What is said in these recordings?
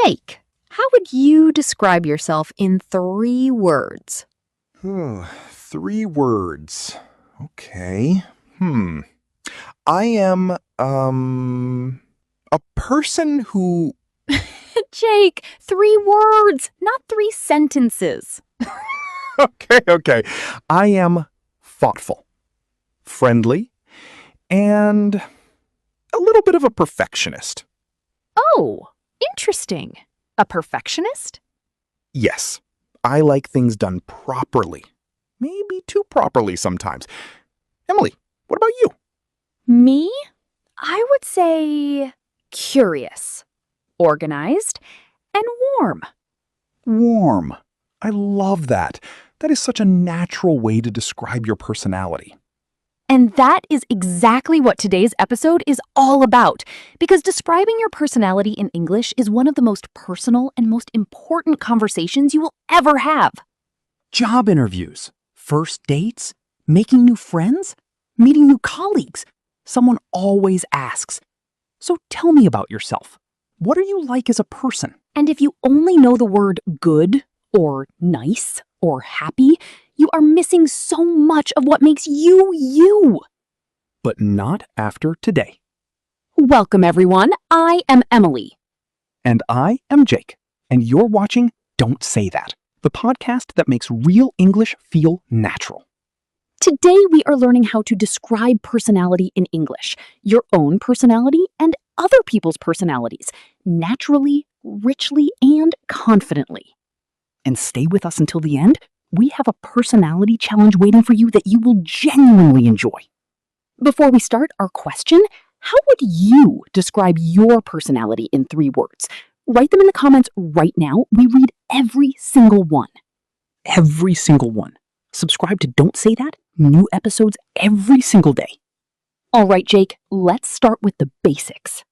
Jake, how would you describe yourself in 3 words? 3 words. Okay. I am, a person who... Jake, 3 words, not 3 sentences. Okay. I am thoughtful, friendly, and a little bit of a perfectionist. Oh, interesting. A perfectionist? Yes, I like things done properly. Maybe too properly sometimes. Emily, what about you? Me? I would say curious, organized, and warm. Warm. I love that. That is such a natural way to describe your personality. And that is exactly what today's episode is all about, because describing your personality in English is one of the most personal and most important conversations you will ever have. Job interviews, first dates, making new friends, meeting new colleagues. Someone always asks, so tell me about yourself. What are you like as a person? And if you only know the word good or nice or happy, you are missing so much of what makes you, you. But not after today. Welcome, everyone. I am Emily. And I am Jake. And you're watching Don't Say That, the podcast that makes real English feel natural. Today, we are learning how to describe personality in English, your own personality and other people's personalities, naturally, richly, and confidently. And stay with us until the end. We have a personality challenge waiting for you that you will genuinely enjoy. Before we start our question, how would you describe your personality in 3 words? Write them in the comments right now. We read every single one. Every single one. Subscribe to Don't Say That, new episodes every single day. All right, Jake, let's start with the basics.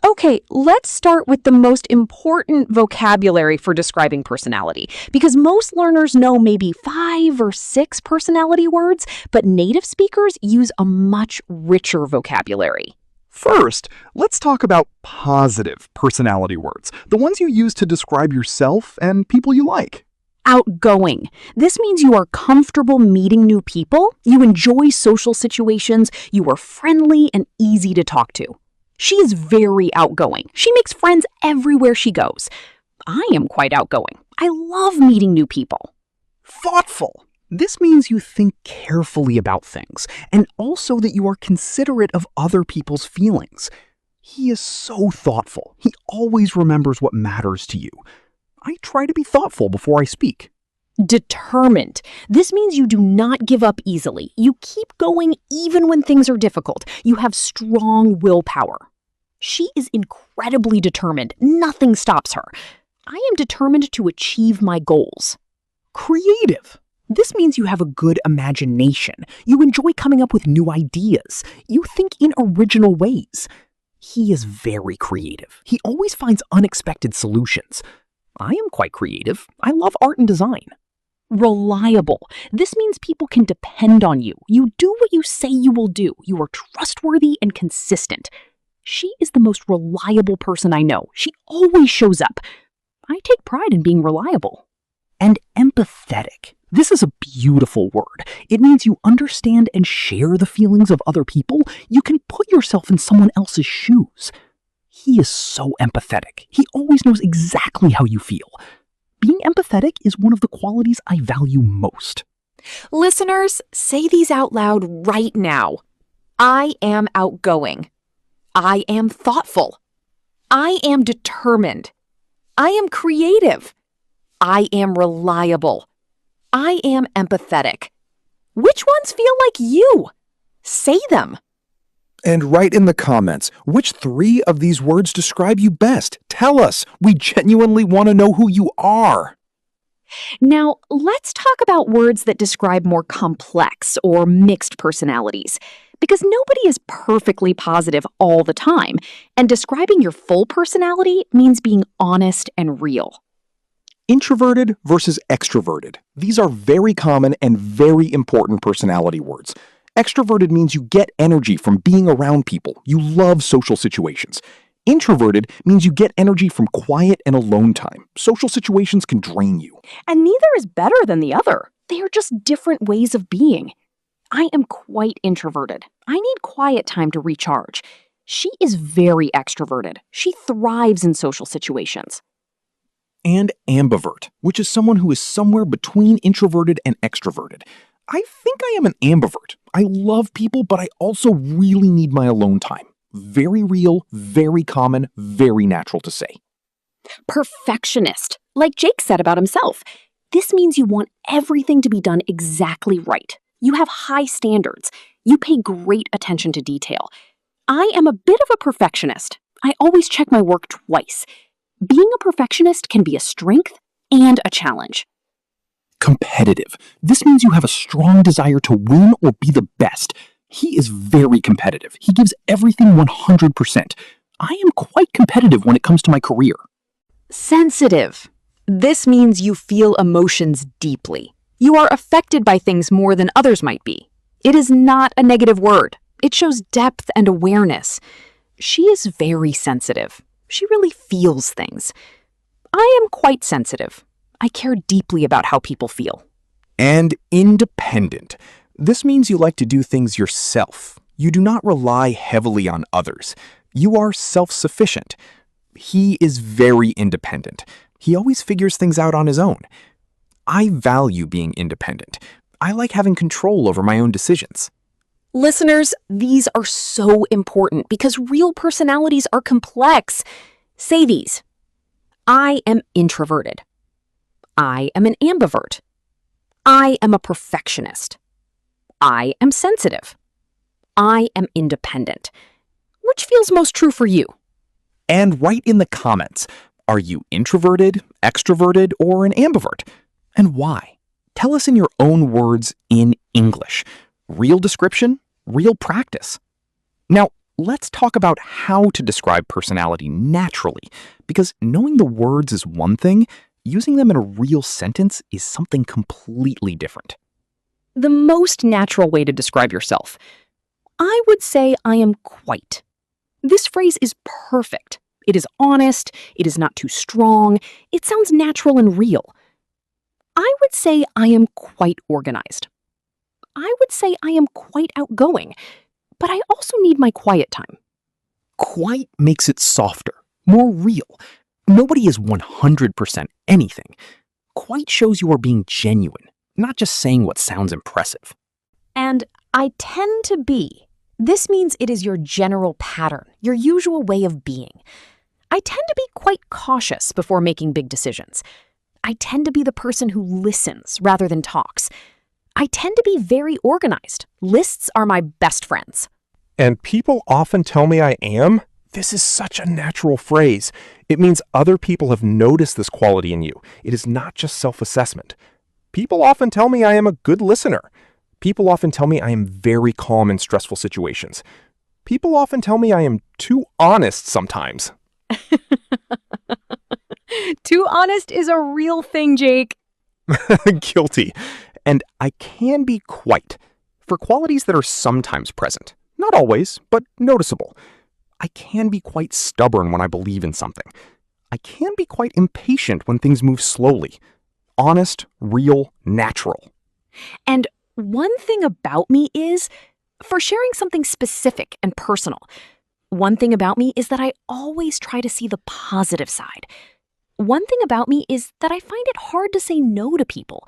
Okay, let's start with the most important vocabulary for describing personality, because most learners know maybe 5 or 6 personality words, but native speakers use a much richer vocabulary. First, let's talk about positive personality words, the ones you use to describe yourself and people you like. Outgoing. This means you are comfortable meeting new people, you enjoy social situations, you are friendly and easy to talk to. She is very outgoing. She makes friends everywhere she goes. I am quite outgoing. I love meeting new people. Thoughtful. This means you think carefully about things, and also that you are considerate of other people's feelings. He is so thoughtful. He always remembers what matters to you. I try to be thoughtful before I speak. Determined. This means you do not give up easily. You keep going even when things are difficult. You have strong willpower. She is incredibly determined. Nothing stops her. I am determined to achieve my goals. Creative. This means you have a good imagination. You enjoy coming up with new ideas. You think in original ways. He is very creative. He always finds unexpected solutions. I am quite creative. I love art and design. Reliable. This means people can depend on you. You do what you say you will do. You are trustworthy and consistent. She is the most reliable person I know. She always shows up. I take pride in being reliable. And empathetic. This is a beautiful word. It means you understand and share the feelings of other people. You can put yourself in someone else's shoes. He is so empathetic. He always knows exactly how you feel. Being empathetic is one of the qualities I value most. Listeners, say these out loud right now. I am outgoing. I am thoughtful. I am determined. I am creative. I am reliable. I am empathetic. Which ones feel like you? Say them. And write in the comments, which 3 of these words describe you best? Tell us. We genuinely want to know who you are. Now, let's talk about words that describe more complex or mixed personalities, because nobody is perfectly positive all the time, and describing your full personality means being honest and real. Introverted versus extroverted. These are very common and very important personality words. Extroverted means you get energy from being around people. You love social situations. Introverted means you get energy from quiet and alone time. Social situations can drain you. And neither is better than the other. They are just different ways of being. I am quite introverted. I need quiet time to recharge. She is very extroverted. She thrives in social situations. And ambivert, which is someone who is somewhere between introverted and extroverted. I think I am an ambivert. I love people, but I also really need my alone time. Very real, very common, very natural to say. Perfectionist, like Jake said about himself. This means you want everything to be done exactly right. You have high standards. You pay great attention to detail. I am a bit of a perfectionist. I always check my work twice. Being a perfectionist can be a strength and a challenge. Competitive. This means you have a strong desire to win or be the best. He is very competitive. He gives everything 100%. I am quite competitive when it comes to my career. Sensitive. This means you feel emotions deeply. You are affected by things more than others might be. It is not a negative word. It shows depth and awareness. She is very sensitive. She really feels things. I am quite sensitive. I care deeply about how people feel. And independent. This means you like to do things yourself. You do not rely heavily on others. You are self-sufficient. He is very independent. He always figures things out on his own. I value being independent. I like having control over my own decisions. Listeners, these are so important because real personalities are complex. Say these. I am introverted. I am an ambivert. I am a perfectionist. I am sensitive. I am independent. Which feels most true for you? And write in the comments, are you introverted, extroverted, or an ambivert? And why? Tell us in your own words in English. Real description, real practice. Now, let's talk about how to describe personality naturally, because knowing the words is one thing, using them in a real sentence is something completely different. The most natural way to describe yourself. I would say I am quite. This phrase is perfect. It is honest, it is not too strong, it sounds natural and real. I would say I am quite organized. I would say I am quite outgoing, but I also need my quiet time. Quite makes it softer, more real. Nobody is 100% anything. Quite shows you are being genuine, not just saying what sounds impressive. And I tend to be. This means it is your general pattern, your usual way of being. I tend to be quite cautious before making big decisions. I tend to be the person who listens rather than talks. I tend to be very organized. Lists are my best friends. And people often tell me I am. This is such a natural phrase. It means other people have noticed this quality in you. It is not just self-assessment. People often tell me I am a good listener. People often tell me I am very calm in stressful situations. People often tell me I am too honest sometimes. Too honest is a real thing, Jake. Guilty. And I can be quite, for qualities that are sometimes present. Not always, but noticeable. I can be quite stubborn when I believe in something. I can be quite impatient when things move slowly. Honest, real, natural. And one thing about me is, for sharing something specific and personal, one thing about me is that I always try to see the positive side. One thing about me is that I find it hard to say no to people.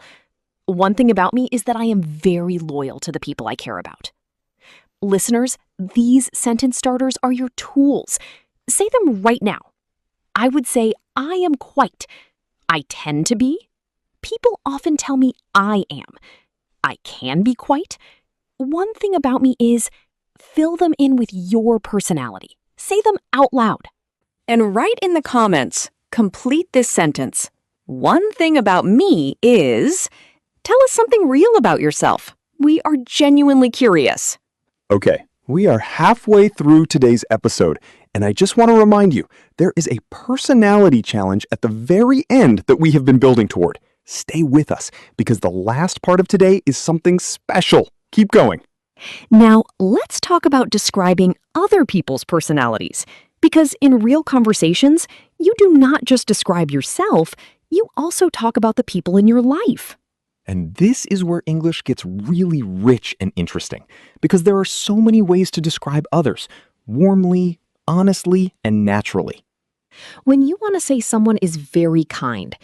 One thing about me is that I am very loyal to the people I care about. Listeners, these sentence starters are your tools. Say them right now. I would say, I am quite. I tend to be. People often tell me I am. I can be quite. One thing about me is, fill them in with your personality. Say them out loud. And write in the comments, complete this sentence. One thing about me is... Tell us something real about yourself. We are genuinely curious. Okay, we are halfway through today's episode, and I just want to remind you, there is a personality challenge at the very end that we have been building toward. Stay with us, because the last part of today is something special. Keep going. Now, let's talk about describing other people's personalities. Because in real conversations, you do not just describe yourself, you also talk about the people in your life. And this is where English gets really rich and interesting, because there are so many ways to describe others, warmly, honestly, and naturally. When you want to say someone is very kind,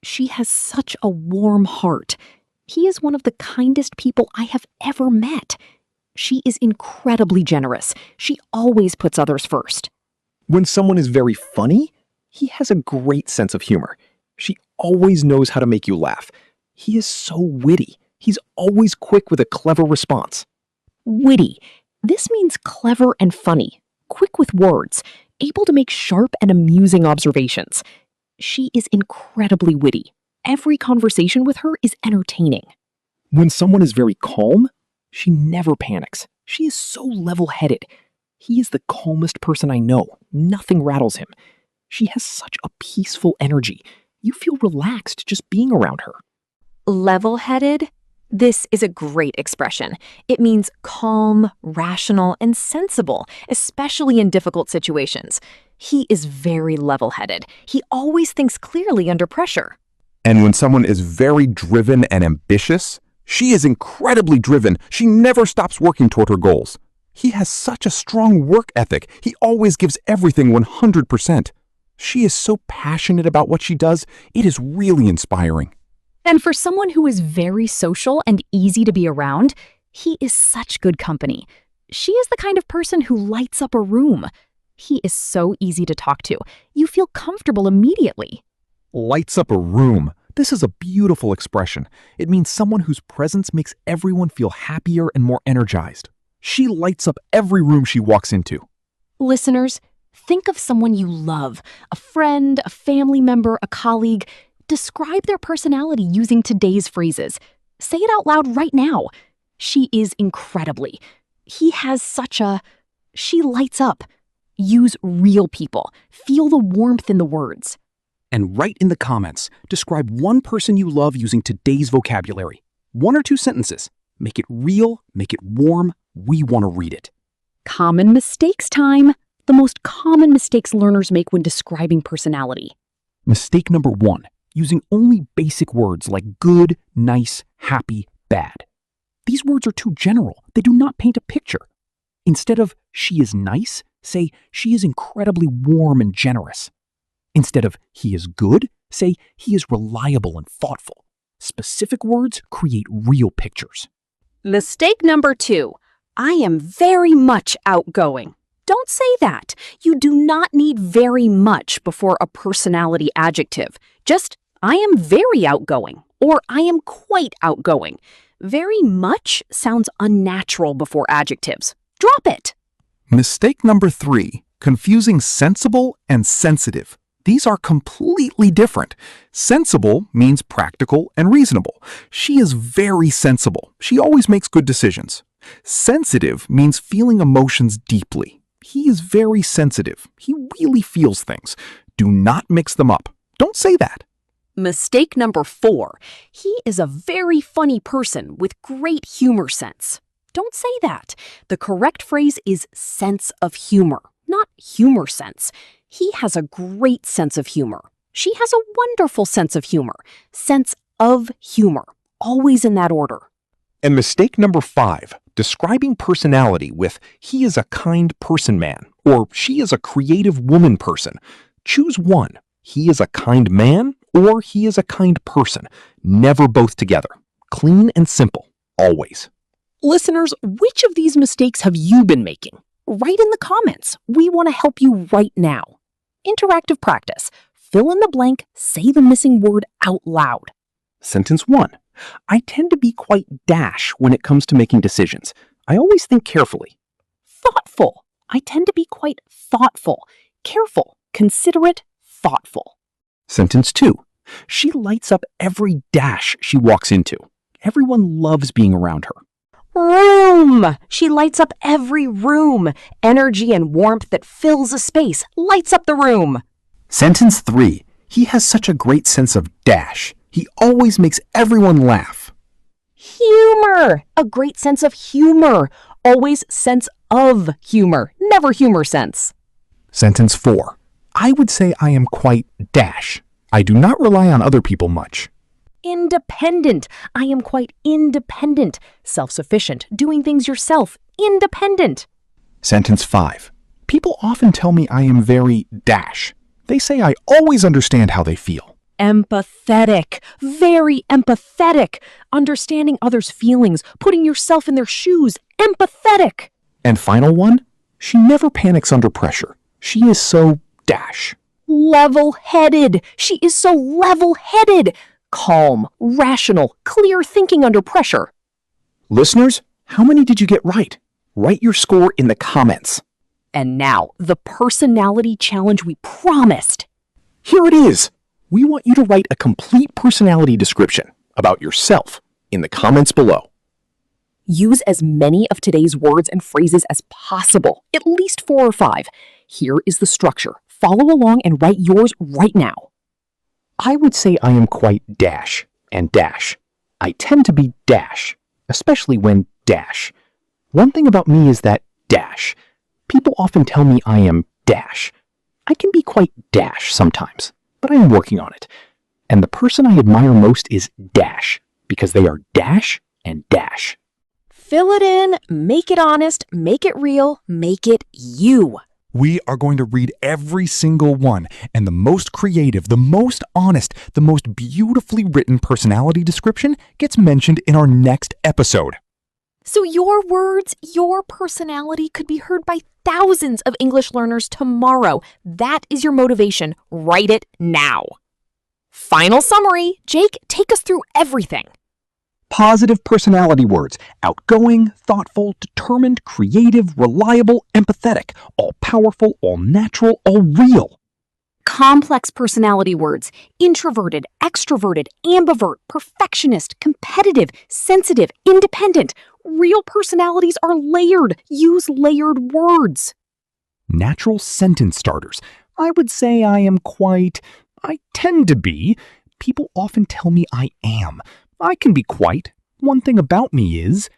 she has such a warm heart. He is one of the kindest people I have ever met. She is incredibly generous. She always puts others first. When someone is very funny, he has a great sense of humor. She always knows how to make you laugh. He is so witty. He's always quick with a clever response. Witty. This means clever and funny, quick with words, able to make sharp and amusing observations. She is incredibly witty. Every conversation with her is entertaining. When someone is very calm, she never panics. She is so level-headed. He is the calmest person I know. Nothing rattles him. She has such a peaceful energy. You feel relaxed just being around her. Level-headed? This is a great expression. It means calm, rational, and sensible, especially in difficult situations. He is very level-headed. He always thinks clearly under pressure. And when someone is very driven and ambitious, she is incredibly driven. She never stops working toward her goals. He has such a strong work ethic. He always gives everything 100%. She is so passionate about what she does. It is really inspiring. And for someone who is very social and easy to be around, he is such good company. She is the kind of person who lights up a room. He is so easy to talk to. You feel comfortable immediately. Lights up a room. This is a beautiful expression. It means someone whose presence makes everyone feel happier and more energized. She lights up every room she walks into. Listeners, think of someone you love, a friend, a family member, a colleague. Describe their personality using today's phrases. Say it out loud right now. She is incredibly. He has such a... She lights up. Use real people. Feel the warmth in the words. And write in the comments, describe one person you love using today's vocabulary. 1 or 2 sentences. Make it real, make it warm. We want to read it. Common mistakes time. The most common mistakes learners make when describing personality. Mistake number 1. Using only basic words like good, nice, happy, bad. These words are too general. They do not paint a picture. Instead of she is nice, say she is incredibly warm and generous. Instead of he is good, say he is reliable and thoughtful. Specific words create real pictures. Mistake number 2. I am very much outgoing. Don't say that. You do not need very much before a personality adjective. Just, I am very outgoing, or I am quite outgoing. Very much sounds unnatural before adjectives. Drop it. Mistake number 3, confusing sensible and sensitive. These are completely different. Sensible means practical and reasonable. She is very sensible. She always makes good decisions. Sensitive means feeling emotions deeply. He is very sensitive. He really feels things. Do not mix them up. Don't say that. Mistake number 4. He is a very funny person with great humor sense. Don't say that. The correct phrase is sense of humor, not humor sense. He has a great sense of humor. She has a wonderful sense of humor. Sense of humor. Always in that order. And mistake number 5, describing personality with he is a kind person man or she is a creative woman person. Choose one. He is a kind man or he is a kind person. Never both together. Clean and simple. Always. Listeners, which of these mistakes have you been making? Write in the comments. We want to help you right now. Interactive practice. Fill in the blank, say the missing word out loud. Sentence 1. I tend to be quite dash when it comes to making decisions. I always think carefully. Thoughtful. I tend to be quite thoughtful. Careful, considerate, thoughtful. Sentence 2. She lights up every dash she walks into. Everyone loves being around her. Room! She lights up every room. Energy and warmth that fills a space lights up the room. Sentence 3. He has such a great sense of dash. He always makes everyone laugh. Humor! A great sense of humor. Always sense of humor, never humor sense. Sentence 4. I would say I am quite dash. I do not rely on other people much. Independent. I am quite independent. Self-sufficient. Doing things yourself. Independent. Sentence 5. People often tell me I am very dash. They say I always understand how they feel. Empathetic. Very empathetic. Understanding others' feelings. Putting yourself in their shoes. Empathetic. And final one, she never panics under pressure. She is so dash. Level-headed. She is so level-headed. Calm, rational, clear thinking under pressure. Listeners, how many did you get right? Write your score in the comments. And now, the personality challenge we promised. Here it is. We want you to write a complete personality description about yourself in the comments below. Use as many of today's words and phrases as possible, at least 4 or 5. Here is the structure. Follow along and write yours right now. I would say I am quite dash and dash. I tend to be dash, especially when dash. One thing about me is that dash. People often tell me I am dash. I can be quite dash sometimes, but I am working on it. And the person I admire most is dash, because they are dash and dash. Fill it in, make it honest, make it real, make it you. We are going to read every single one, and the most creative, the most honest, the most beautifully written personality description gets mentioned in our next episode. So your words, your personality could be heard by thousands of English learners tomorrow. That is your motivation. Write it now. Final summary. Jake, take us through everything. Positive personality words: outgoing, thoughtful, determined, creative, reliable, empathetic, all powerful, all natural, all real. Complex personality words: introverted, extroverted, ambivert, perfectionist, competitive, sensitive, independent. Real personalities are layered. Use layered words. Natural sentence starters. I would say I tend to be. People often tell me I am. I can be quite. One thing about me is...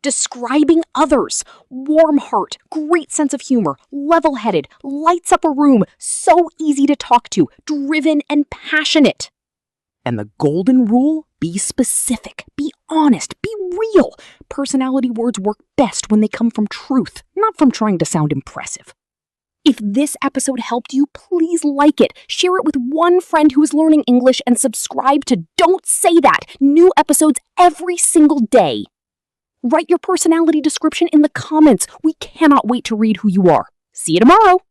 Describing others: warm heart, great sense of humor, level-headed, lights up a room, so easy to talk to, driven and passionate. And the golden rule: be specific, be honest, be real. Personality words work best when they come from truth, not from trying to sound impressive. If this episode helped you, please like it, share it with one friend who is learning English, and subscribe to Don't Say That. New episodes every single day. Write your personality description in the comments. We cannot wait to read who you are. See you tomorrow.